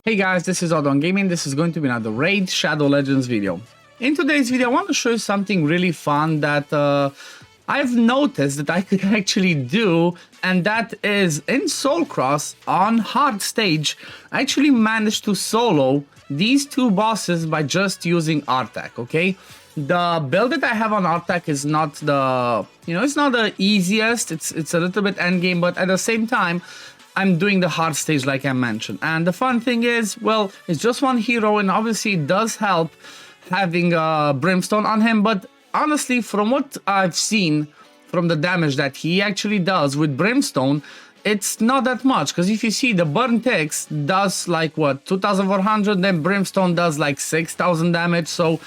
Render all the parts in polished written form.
Hey guys, this is OddOneGaming. This is going to be another Raid Shadow Legends video. In today's video, I want to show you something really fun that I've noticed that I could actually do, and that is in Soul Cross on hard stage. I actually managed to solo these two bosses by just using Artak, okay? The build that I have on Artak is not the, it's not the easiest. It's a little bit endgame, but at the same time, I'm doing the hard stage like I mentioned. And the fun thing is, well, it's just one hero, and obviously it does help having Brimstone on him. But honestly, from what I've seen, from the damage that he actually does with Brimstone, it's not that much. Because if you see, the Burn Ticks does like, what, 2,400, then Brimstone does like 6,000 damage. So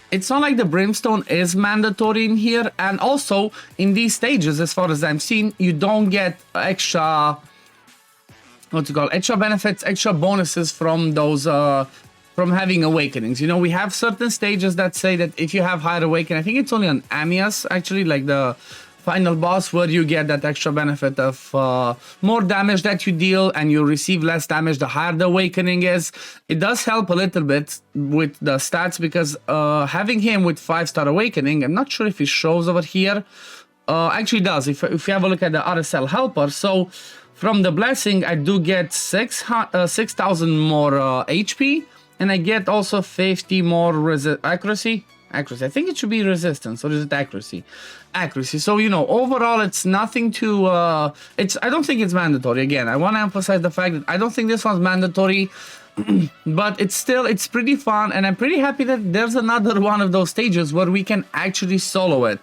it's not like the Brimstone is mandatory in here. And also, in these stages, as far as I'm seeing, you don't get extra... extra benefits, extra bonuses from those from having awakenings. We have certain stages that say that if you have higher awakening, I think it's only on Amias actually, like the final boss, where you get that extra benefit of more damage that you deal and you receive less damage the higher the awakening is. It does help a little bit with the stats, because having him with 5-star awakening, I'm not sure if it shows over here. Actually does, if you have a look at the RSL helper. So from the blessing, I do get 6,000 more HP, and I get also 50 more accuracy. I think it should be resistance, or is it accuracy? Accuracy. So overall, it's nothing to. I don't think it's mandatory. Again, I want to emphasize the fact that I don't think this one's mandatory, but it's pretty fun, and I'm pretty happy that there's another one of those stages where we can actually solo it.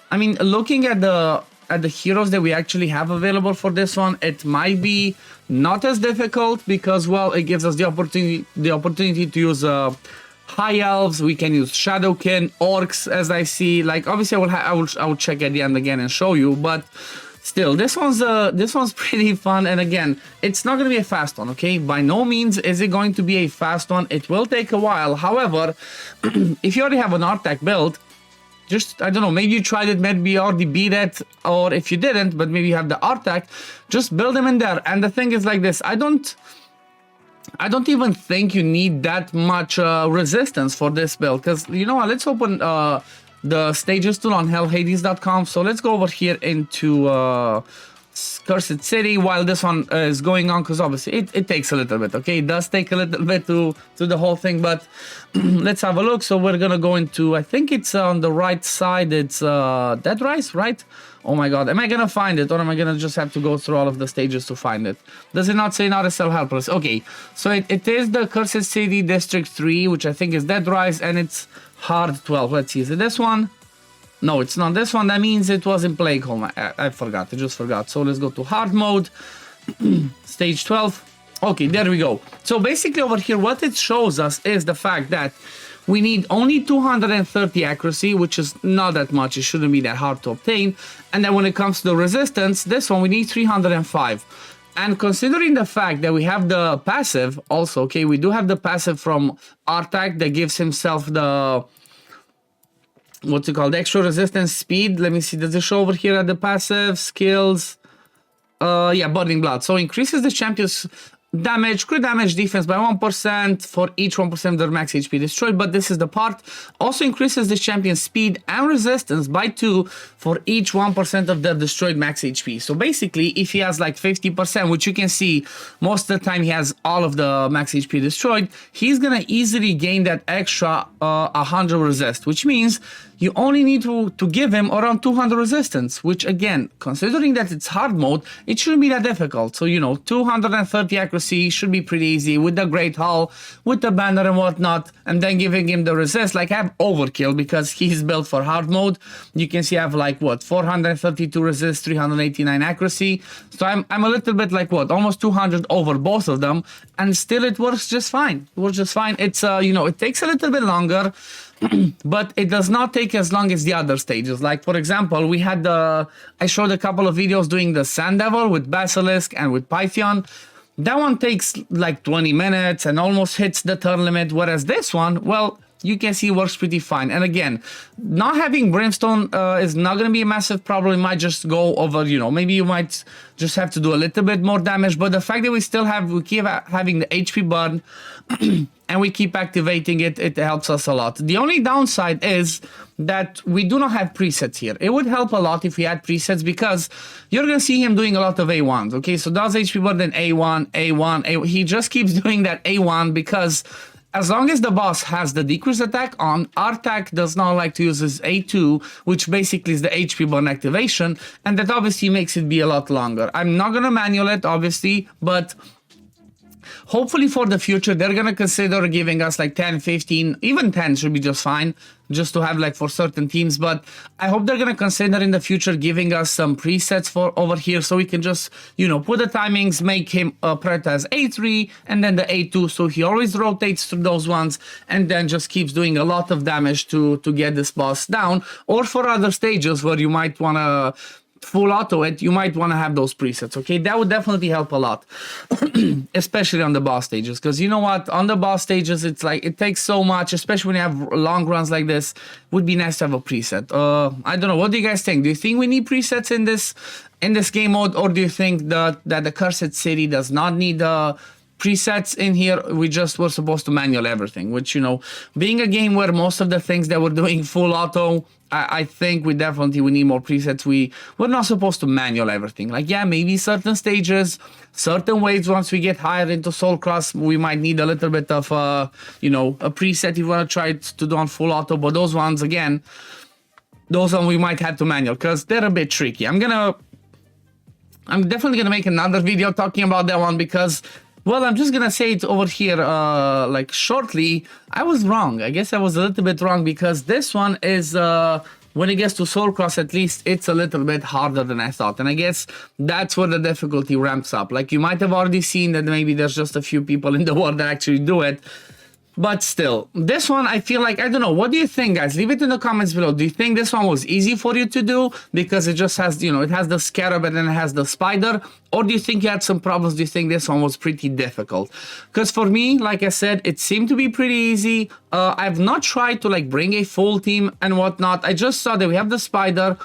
I mean, looking at the heroes that we actually have available for this one, it might be not as difficult, because, well, it gives us the opportunity to use high elves. We can use shadowkin, orcs, as I see. Like, obviously I will check at the end again and show you, but still, this one's pretty fun. And again, it's not going to be a fast one, okay? By no means is it going to be a fast one. It will take a while. However, if you already have an Artak build, just, I don't know, maybe you tried it, maybe you already beat it, or if you didn't, but maybe you have the Artak, just build them in there. And the thing is like this, I don't even think you need that much resistance for this build, because, let's open the stages tool on hellhades.com. So let's go over here into Cursed City while this one is going on, because obviously it takes a little bit, okay? It does take a little bit to the whole thing, but let's have a look. So we're gonna go into, I think it's on the right side, it's Dead Rise, right? Oh my god, am I gonna find it, or am I gonna just have to go through all of the stages to find it? Does it not say not a cell helpless? Okay, so it is the Cursed City District 3, which I think is Dead Rise, and it's hard 12. Let's see, is it this one? No, it's not this one. That means it was in Plague Home. I forgot. I just forgot. So let's go to hard mode. Stage 12. Okay, there we go. So basically over here, what it shows us is the fact that we need only 230 accuracy, which is not that much. It shouldn't be that hard to obtain. And then when it comes to the resistance, this one we need 305. And considering the fact that we have the passive also, okay, we do have the passive from Artak that gives himself the... what's it called? The extra resistance speed. Let me see. Does it show over here at the passive skills? Yeah, Burning Blood. So increases the champion's damage, crit damage, defense by 1% for each 1% of their max HP destroyed. But this is the part. Also increases the champion's speed and resistance by 2 for each 1% of their destroyed max HP. So basically, if he has like 50%, which you can see most of the time he has all of the max HP destroyed, he's gonna easily gain that extra 100 resist, which means you only need to give him around 200 resistance, which again, considering that it's hard mode, it shouldn't be that difficult. So, 230 accuracy should be pretty easy with the Great Hull, with the banner and whatnot, and then giving him the resist. Like, I have overkill because he's built for hard mode. You can see I have like, what, 432 resist, 389 accuracy. So I'm a little bit like, what, almost 200 over both of them, and still it works just fine. It works just fine. It's, it takes a little bit longer, but it does not take as long as the other stages. Like, for example, we had I showed a couple of videos doing the Sand Devil with Basilisk and with Python. That one takes like 20 minutes and almost hits the turn limit, whereas this one, well, you can see it works pretty fine. And again, not having Brimstone is not going to be a massive problem. It might just go over, you know, maybe you might just have to do a little bit more damage. But the fact that we keep having the HP burn and we keep activating it, it helps us a lot. The only downside is that we do not have presets here. It would help a lot if we had presets, because you're going to see him doing a lot of A1s. Okay, so does HP burn, then A1, A1, A1. He just keeps doing that A1 because as long as the boss has the decrease attack on, Artak does not like to use his A2, which basically is the HP burn activation, and that obviously makes it be a lot longer. I'm not going to manual it, obviously, but hopefully for the future, they're going to consider giving us like 10, 15, even 10 should be just fine, just to have like for certain teams. But I hope they're going to consider in the future giving us some presets for over here, so we can just, you know, put the timings, make him prioritize A3 and then the A2, so he always rotates through those ones and then just keeps doing a lot of damage to get this boss down. Or for other stages where you might want to full auto it, you might want to have those presets. Okay, that would definitely help a lot, especially on the boss stages, because you know what, on the boss stages it's like it takes so much, especially when you have long runs like this. Would be nice to have a preset. I don't know, what do you guys think? Do you think we need presets in this game mode, or do you think that the Cursed City does not need presets in here? We just were supposed to manual everything, which, you know, being a game where most of the things that we're doing full auto, I think we need more presets. We're not supposed to manual everything. Like, yeah, maybe certain stages, certain waves, once we get higher into Soul Cross, we might need a little bit of you know, a preset if you want to try to do on full auto. But those ones, again, those ones we might have to manual because they're a bit tricky. I'm definitely gonna make another video talking about that one, because, well, I'm just gonna say it over here like shortly. I was wrong. I guess I was a little bit wrong, because this one is when it gets to Soul Cross, at least it's a little bit harder than I thought. And I guess that's where the difficulty ramps up. Like, you might have already seen that maybe there's just a few people in the world that actually do it. But still, this one, I feel like, I don't know. What do you think, guys? Leave it in the comments below. Do you think this one was easy for you to do because it just has, you know, it has the scarab and then it has the spider? Or do you think you had some problems? Do you think this one was pretty difficult? Because for me, like I said, it seemed to be pretty easy. I've not tried to like bring a full team and whatnot. I just saw that we have the spider.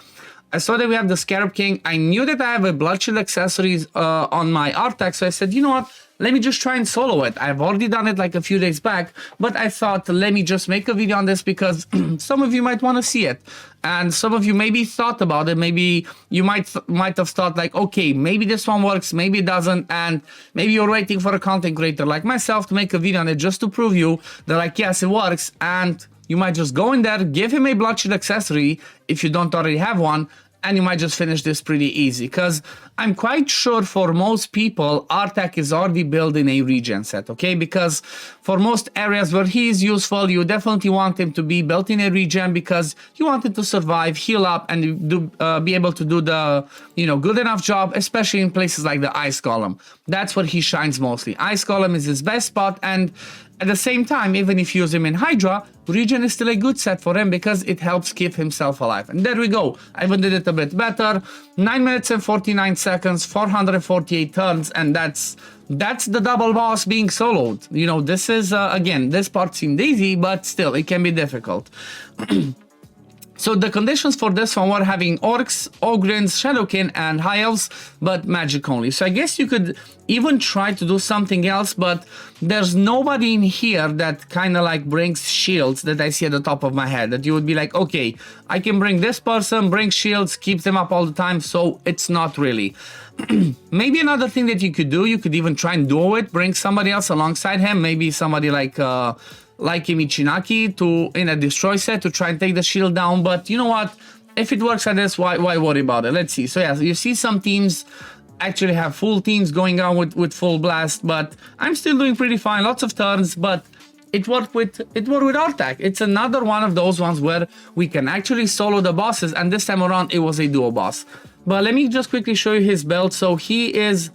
I saw that we have the Scarab King. I knew that I have a Bloodshield accessories on my Artak, so I said, you know what? Let me just try and solo it. I've already done it like a few days back, but I thought, let me just make a video on this because some of you might want to see it. And some of you maybe thought about it. Maybe you might have thought like, okay, maybe this one works, maybe it doesn't. And maybe you're waiting for a content creator like myself to make a video on it just to prove you that like, yes, it works. And you might just go in there, give him a Bloodshield accessory if you don't already have one, and you might just finish this pretty easy. Because I'm quite sure for most people, Artak is already built in a regen set, okay? Because for most areas where he is useful, you definitely want him to be built in a regen because you want him to survive, heal up, and be able to do the, you know, good enough job, especially in places like the Ice Golem. That's where he shines mostly. Ice Golem is his best spot, and at the same time, even if you use him in Hydra, regen is still a good set for him because it helps keep himself alive. And there we go. I even did it a bit better. 9 minutes and 49 seconds, 448 turns, and that's the double boss being soloed. You know, this is, again, this part seemed easy, but still, it can be difficult. So the conditions for this one were having orcs, ogrins, shadowkin, and high elves, but magic only. So I guess you could even try to do something else, but there's nobody in here that kind of like brings shields that I see at the top of my head, that you would be like, okay, I can bring this person, bring shields, keep them up all the time, so it's not really. Maybe another thing that you could do, you could even try and duo it, bring somebody else alongside him, maybe somebody like Michinaki in a destroy set to try and take the shield down. But you know what, if it works like this, why worry about it? Let's see. So yeah, you see some teams actually have full teams going on with full blast, but I'm still doing pretty fine, lots of turns, but it worked with Artak. It's another one of those ones where we can actually solo the bosses, and this time around it was a duo boss. But let me just quickly show you his build. So he is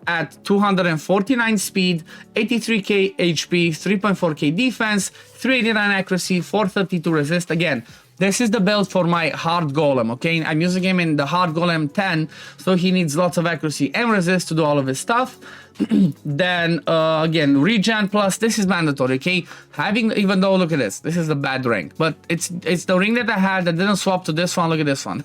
at 249 speed, 83k HP, 3.4k defense, 389 accuracy, 432 resist. Again, This is the build for my hard golem, okay? I'm using him in the hard golem 10, so he needs lots of accuracy and resist to do all of his stuff. Then again, regen plus, this is mandatory, okay? Having, even though, look at this is the bad ring, but it's the ring that I had that didn't swap to this one. Look at this one.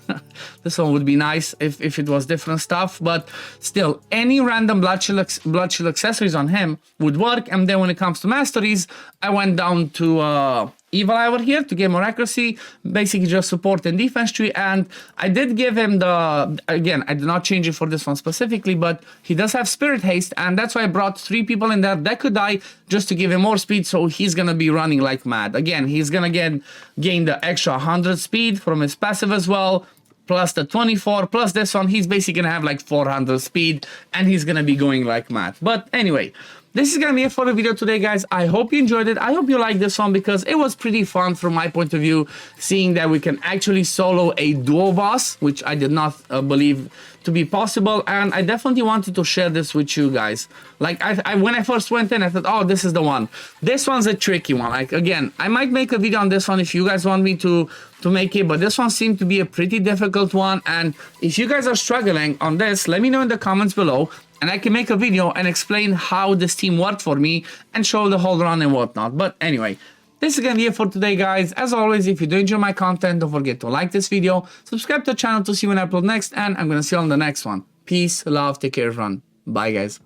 This one would be nice if it was different stuff, but still, any random blood shield accessories on him would work. And then when it comes to masteries, I went down to Evil Eye over here to get more accuracy, basically just support and defense tree. And I did give him the, again, I did not change it for this one specifically, but he does have spirit haste, and that's why I brought 3 people in there that could die just to give him more speed, so he's gonna be running like mad. Again, he's gonna gain the extra 100 speed from his passive as well, plus the 24, plus this one, he's basically gonna have like 400 speed, and he's gonna be going like mad. But anyway, this is gonna be it for the video today, guys. I hope you enjoyed it. I hope you liked this one because it was pretty fun from my point of view, seeing that we can actually solo a duo boss, which I did not believe to be possible, and I definitely wanted to share this with you guys. Like, when I first went in, I thought, oh, this is the one. This one's a tricky one. Like, again, I might make a video on this one if you guys want me to make it, but this one seemed to be a pretty difficult one, and if you guys are struggling on this, let me know in the comments below, and I can make a video and explain how this team worked for me and show the whole run and whatnot. But anyway, this is gonna be it for today, guys. As always, if you do enjoy my content, don't forget to like this video, subscribe to the channel to see when I upload next, and I'm gonna see you on the next one. Peace, love, take care, everyone. Bye, guys.